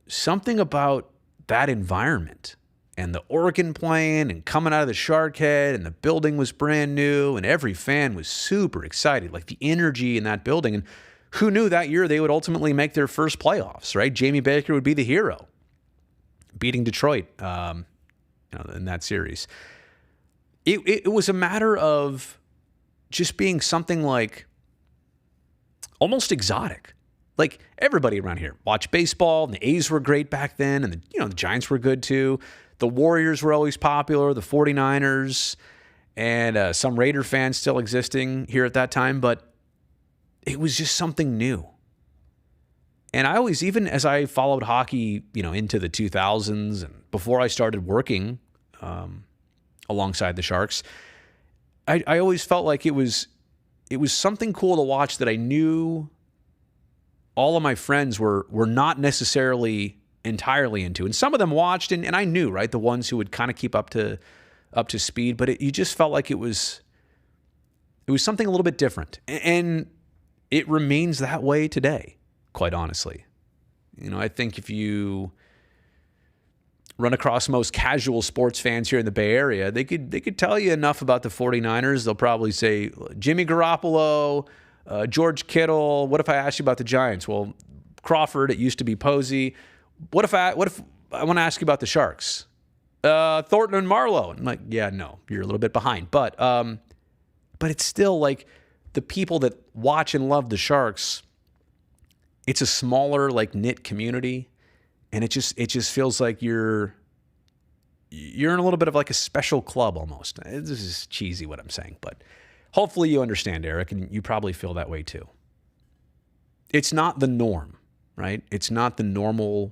something about that environment and the organ playing and coming out of the Shark Head, and the building was brand new and every fan was super excited, like the energy in that building. And who knew that year they would ultimately make their first playoffs, right? Jamie Baker would be the hero, beating Detroit in that series. It was a matter of just being something like almost exotic. Like, everybody around here watched baseball, and the A's were great back then, and the Giants were good too. The Warriors were always popular, the 49ers, and some Raider fans still existing here at that time, but it was just something new. And I always, even as I followed hockey, into the 2000s and before I started working alongside the Sharks, I always felt like it was something cool to watch that I knew all of my friends were not necessarily entirely into. And some of them watched, and I knew, right, the ones who would kind of keep up to speed, but you just felt like it was something a little bit different. And it remains that way today, quite honestly. I think if you run across most casual sports fans here in the Bay Area, they could tell you enough about the 49ers. They'll probably say Jimmy Garoppolo, George Kittle. What if I asked you about the Giants? Well, Crawford, it used to be Posey. What if I want to ask you about the Sharks? Thornton and Marlowe. I'm like, yeah, no, you're a little bit behind. But it's still like the people that watch and love the Sharks, it's a smaller, like, knit community. And it just feels like you're in a little bit of like a special club almost. This is cheesy what I'm saying, but hopefully you understand, Eric, and you probably feel that way too. It's not the norm, right? It's not the normal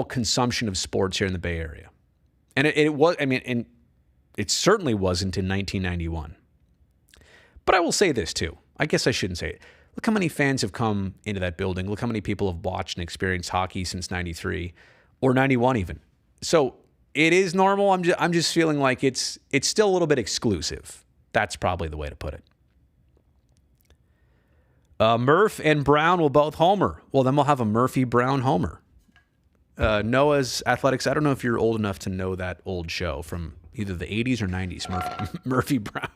consumption of sports here in the Bay Area. And and it certainly wasn't in 1991. But I will say this too. I guess I shouldn't say it. Look how many fans have come into that building. Look how many people have watched and experienced hockey since 93 or 91 even. So it is normal. I'm just feeling like it's still a little bit exclusive. That's probably the way to put it. Murph and Brown will both homer. Well, then we'll have a Murphy-Brown homer. Noah's Athletics. I don't know if you're old enough to know that old show from either the 80s or 90s, Murphy-Brown.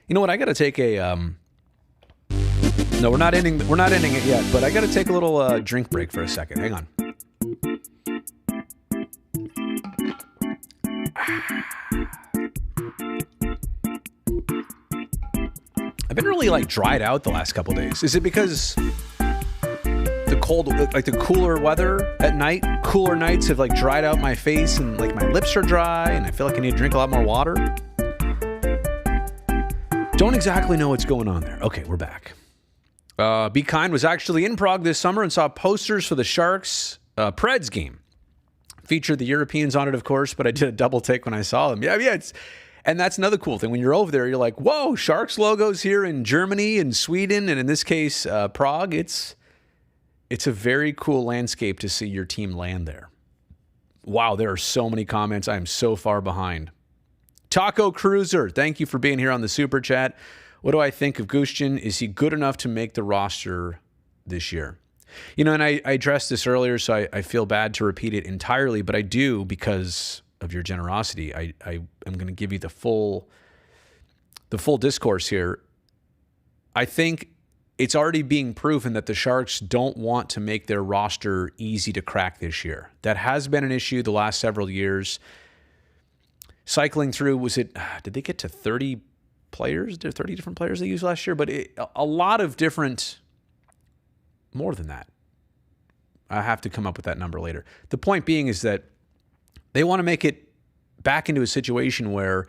You know what? I got to take a. No, we're not ending it yet. But I got to take a little drink break for a second. Hang on. I've been really dried out the last couple days. Is it because the cold, like the cooler weather at night, cooler nights have dried out my face and my lips are dry and I feel like I need to drink a lot more water? Don't exactly know what's going on there. Okay, we're back. Be Kind was actually in Prague this summer and saw posters for the Sharks Preds game. Featured the Europeans on it, of course, but I did a double take when I saw them. Yeah, and that's another cool thing. When you're over there, you're like, whoa, Sharks logos here in Germany and Sweden, and in this case, Prague. It's a very cool landscape to see your team land there. Wow, there are so many comments. I am so far behind. Taco Cruiser, thank you for being here on the Super Chat. What do I think of Gushchin? Is he good enough to make the roster this year? And I addressed this earlier, so I feel bad to repeat it entirely, but I do because of your generosity. I am going to give you the full discourse here. I think it's already being proven that the Sharks don't want to make their roster easy to crack this year. That has been an issue the last several years. Cycling through, did they get to 30 players? There 30 different players they used last year, but a lot of different, more than that. I have to come up with that number later. The point being is that they want to make it back into a situation where,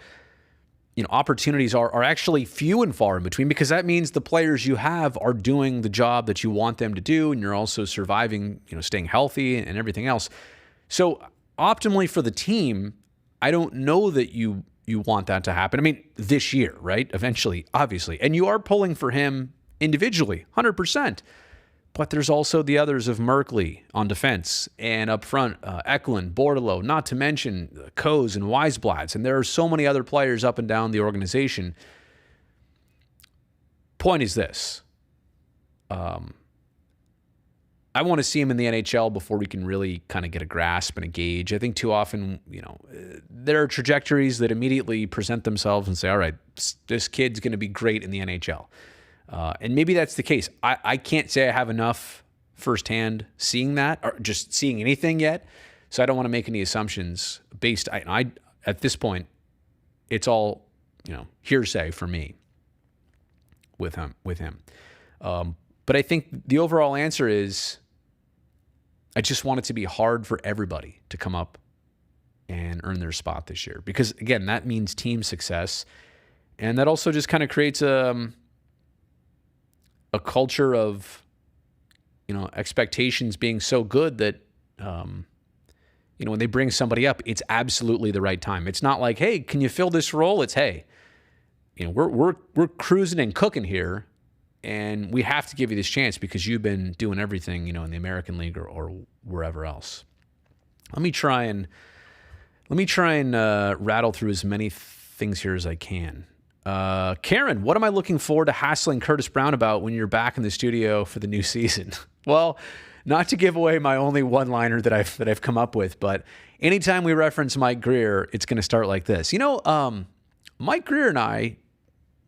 opportunities are actually few and far in between, because that means the players you have are doing the job that you want them to do, and you're also surviving, staying healthy and everything else. So optimally for the team, I don't know that you want that to happen. I mean, this year, right? Eventually, obviously. And you are pulling for him individually, 100%. But there's also the others of Merkley on defense, and up front, Eklund, Bordeleau, not to mention Coase and Weisblatts. And there are so many other players up and down the organization. Point is this. I want to see him in the NHL before we can really kind of get a grasp and a gauge. I think too often, there are trajectories that immediately present themselves and say, all right, this kid's going to be great in the NHL. And maybe that's the case. I can't say I have enough firsthand seeing that, or just seeing anything yet. So I don't want to make any assumptions based. At this point, it's all hearsay for me with him. But I think the overall answer is, I just want it to be hard for everybody to come up and earn their spot this year, because again, that means team success, and that also just kind of creates a culture of, expectations being so good that, when they bring somebody up, it's absolutely the right time. It's not like, hey, can you fill this role? It's, hey, we're cruising and cooking here, and we have to give you this chance because you've been doing everything, in the American League or wherever else. Let me try and rattle through as many things here as I can. Karen, what am I looking forward to hassling Curtis Brown about when you're back in the studio for the new season? Well, not to give away my only one-liner that I've come up with, but anytime we reference Mike Greer, it's going to start like this. Mike Greer and I,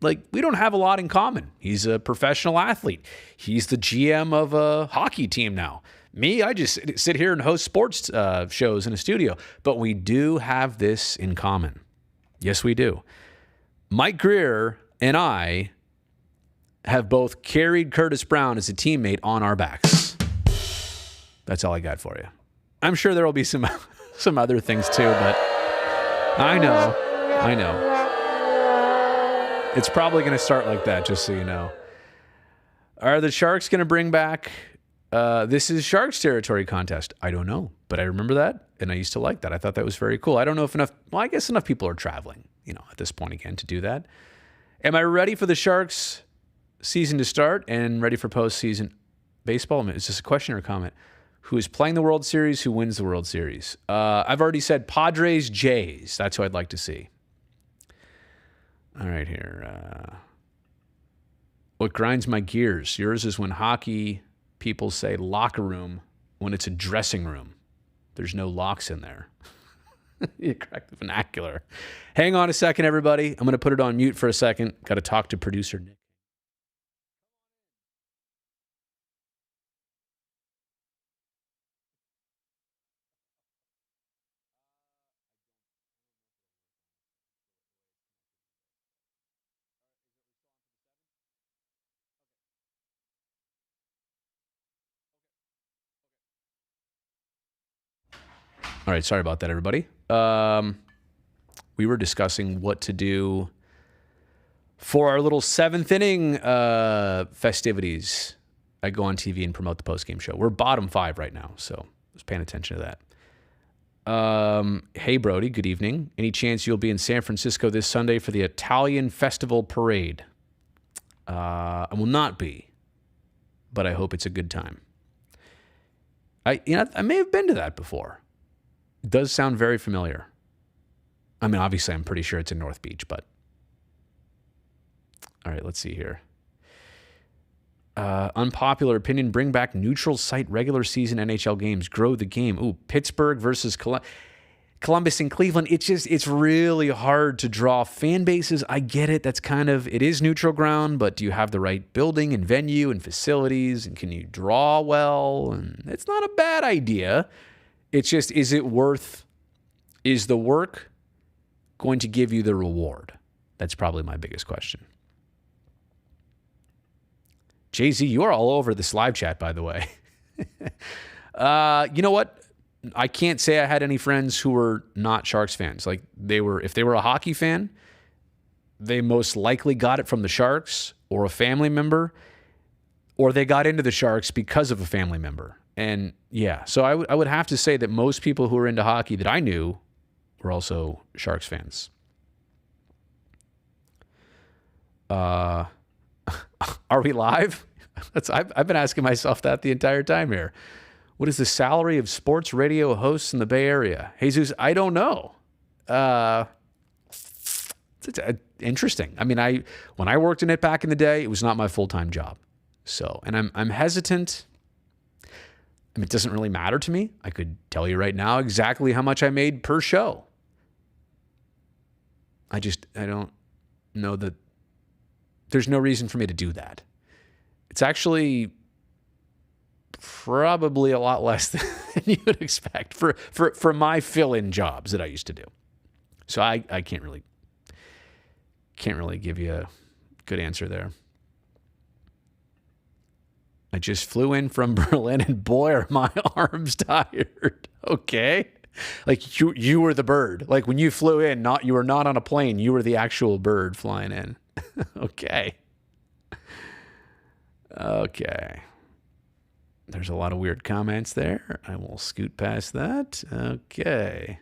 we don't have a lot in common. He's a professional athlete. He's the GM of a hockey team now. Me, I just sit here and host sports shows in a studio. But we do have this in common. Yes, we do. Mike Greer and I have both carried Curtis Brown as a teammate on our backs. That's all I got for you. I'm sure there will be some other things too, but I know. It's probably going to start like that, just so you know. Are the Sharks going to bring back This Is Sharks Territory contest? I don't know, but I remember that, and I used to like that. I thought that was very cool. I don't know if I guess enough people are traveling, at this point again to do that. Am I ready for the Sharks season to start and ready for postseason baseball? Is this a question or a comment? Who is playing the World Series? Who wins the World Series? I've already said Padres, JayZ. That's who I'd like to see. All right, here. What grinds my gears? Yours is when hockey people say locker room when it's a dressing room. There's no locks in there. You cracked the vernacular. Hang on a second, everybody. I'm going to put it on mute for a second. Got to talk to producer Nick. All right, sorry about that, everybody. We were discussing what to do for our little seventh inning festivities. I go on TV and promote the postgame show. We're bottom 5 right now, so I was paying attention to that. Hey, Brody, good evening. Any chance you'll be in San Francisco this Sunday for the Italian Festival Parade? I will not be, but I hope it's a good time. I may have been to that before. It does sound very familiar. I mean, obviously, I'm pretty sure it's in North Beach, but... All right, let's see here. Unpopular opinion, bring back neutral site regular season NHL games. Grow the game. Ooh, Pittsburgh versus Columbus and Cleveland. It's really hard to draw fan bases. I get it. It is neutral ground, but do you have the right building and venue and facilities? And can you draw well? And it's not a bad idea. It's just, is the work going to give you the reward? That's probably my biggest question. JayZ, you are all over this live chat, by the way. You know what? I can't say I had any friends who were not Sharks fans. Like if they were a hockey fan, they most likely got it from the Sharks or a family member, or they got into the Sharks because of a family member. And yeah, so I would have to say that most people who are into hockey that I knew were also Sharks fans. Are we live? I've been asking myself that the entire time here. What is the salary of sports radio hosts in the Bay Area? Jesus, I don't know. It's interesting. I mean, when I worked in it back in the day, it was not my full-time job. So, and I'm hesitant. I mean, it doesn't really matter to me. I could tell you right now exactly how much I made per show. I don't know that there's no reason for me to do that. It's actually probably a lot less than you would expect for my fill-in jobs that I used to do. So I can't really give you a good answer there. I just flew in from Berlin, and boy, are my arms tired. Okay. Like you were the bird. Like when you flew in, you were not on a plane. You were the actual bird flying in. Okay. Okay. There's a lot of weird comments there. I will scoot past that. Okay.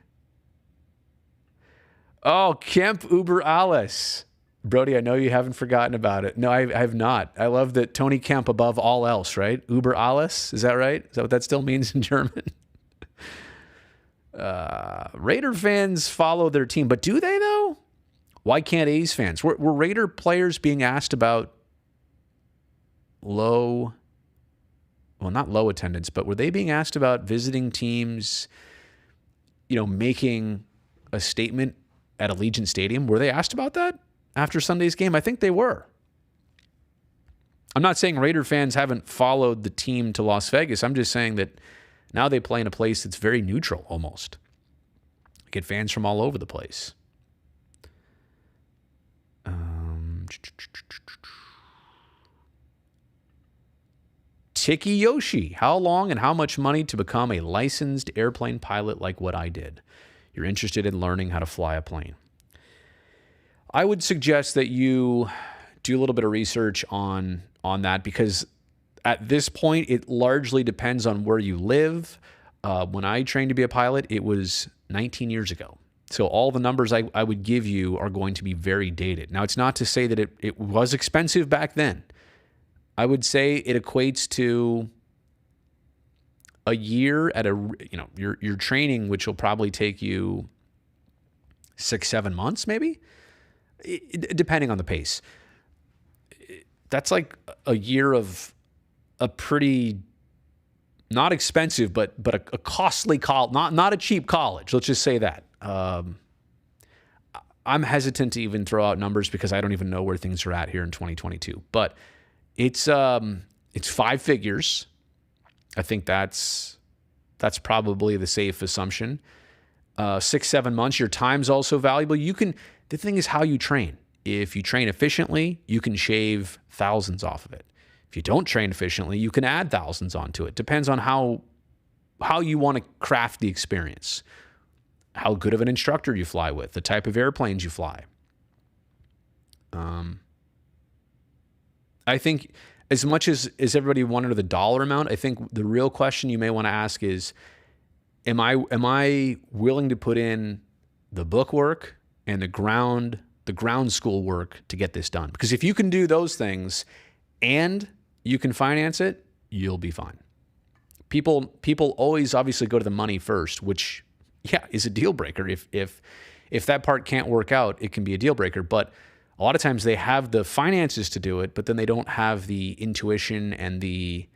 Oh, Kemp Uber Alles. Brody, I know you haven't forgotten about it. No, I have not. I love that Tony Kemp above all else, right? Uber alles, is that right? Is that what that still means in German? Raider fans follow their team, but do they though? Why can't A's fans? Were Raider players being asked about not low attendance, but were they being asked about visiting teams, making a statement at Allegiant Stadium? Were they asked about that after Sunday's game? I think they were. I'm not saying Raider fans haven't followed the team to Las Vegas. I'm just saying that now they play in a place that's very neutral almost. Get fans from all over the place. Tiki Yoshi, how long and how much money to become a licensed airplane pilot like what I did? You're interested in learning how to fly a plane. I would suggest that you do a little bit of research on that, because at this point, it largely depends on where you live. When I trained to be a pilot, it was 19 years ago. So all the numbers I would give you are going to be very dated. Now, it's not to say that it was expensive back then. I would say it equates to a year at your training, which will probably take you 6-7 months, maybe, depending on the pace. That's like a year of a pretty not expensive, but a costly college, not a cheap college. Let's just say that. I'm hesitant to even throw out numbers because I don't even know where things are at here in 2022. But it's 5 figures. I think that's probably the safe assumption. 6-7 months. Your time's also valuable. The thing is how you train. If you train efficiently, you can shave thousands off of it. If you don't train efficiently, you can add thousands onto it. Depends on how you want to craft the experience, how good of an instructor you fly with, the type of airplanes you fly. I think as much as everybody wanted the dollar amount, I think the real question you may want to ask is, am I willing to put in the book work and the ground school work to get this done? Because if you can do those things and you can finance it, you'll be fine. People always obviously go to the money first, which is a deal breaker. If that part can't work out, it can be a deal breaker. But a lot of times they have the finances to do it, but then they don't have the intuition and the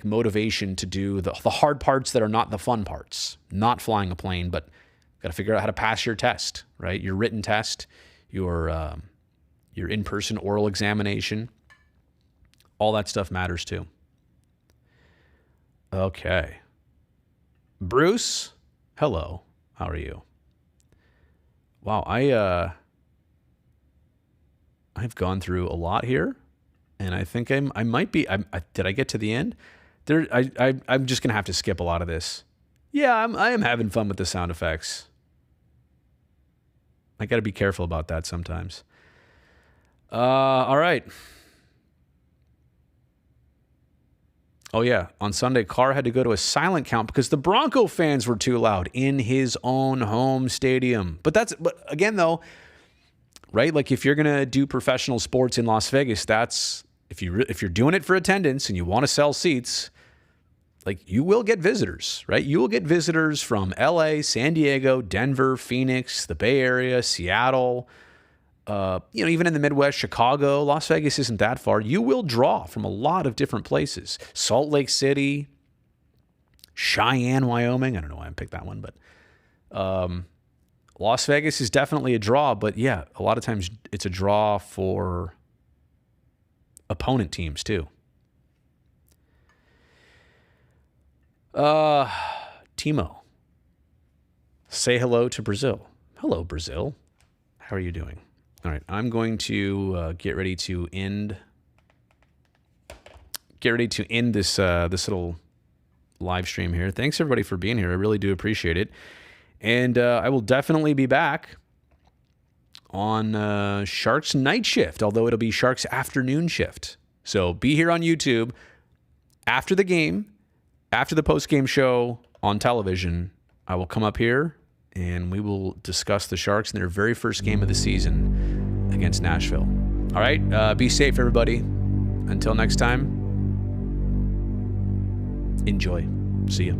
motivation to do the hard parts that are not the fun parts. Not flying a plane, but got to figure out how to pass your test, right? Your written test, your in-person oral examination. All that stuff matters too. Okay. Bruce, hello. How are you? Wow, I've gone through a lot here, and I think I might be. Did I get to the end? I'm just gonna have to skip a lot of this. Yeah, I am having fun with the sound effects. I got to be careful about that sometimes. All right. Oh, yeah. On Sunday, Carr had to go to a silent count because the Bronco fans were too loud in his own home stadium. But again, though, right? Like if you're going to do professional sports in Las Vegas, that's if you're doing it for attendance and you want to sell seats, like you will get visitors, right? You will get visitors from LA, San Diego, Denver, Phoenix, the Bay Area, Seattle, even in the Midwest, Chicago. Las Vegas isn't that far. You will draw from a lot of different places. Salt Lake City, Cheyenne, Wyoming. I don't know why I picked that one, but Las Vegas is definitely a draw. But yeah, a lot of times it's a draw for opponent teams too. Timo, say hello to Brazil. Hello, Brazil. How are you doing? All right, I'm going to get ready to end this this little live stream here. Thanks everybody for being here. I really do appreciate it, and I will definitely be back on Sharks night shift, although it'll be Sharks afternoon shift. So be here on YouTube after the game, after the post-game show on television. I will come up here and we will discuss the Sharks in their very first game of the season against Nashville. All right, be safe, everybody. Until next time, enjoy. See ya.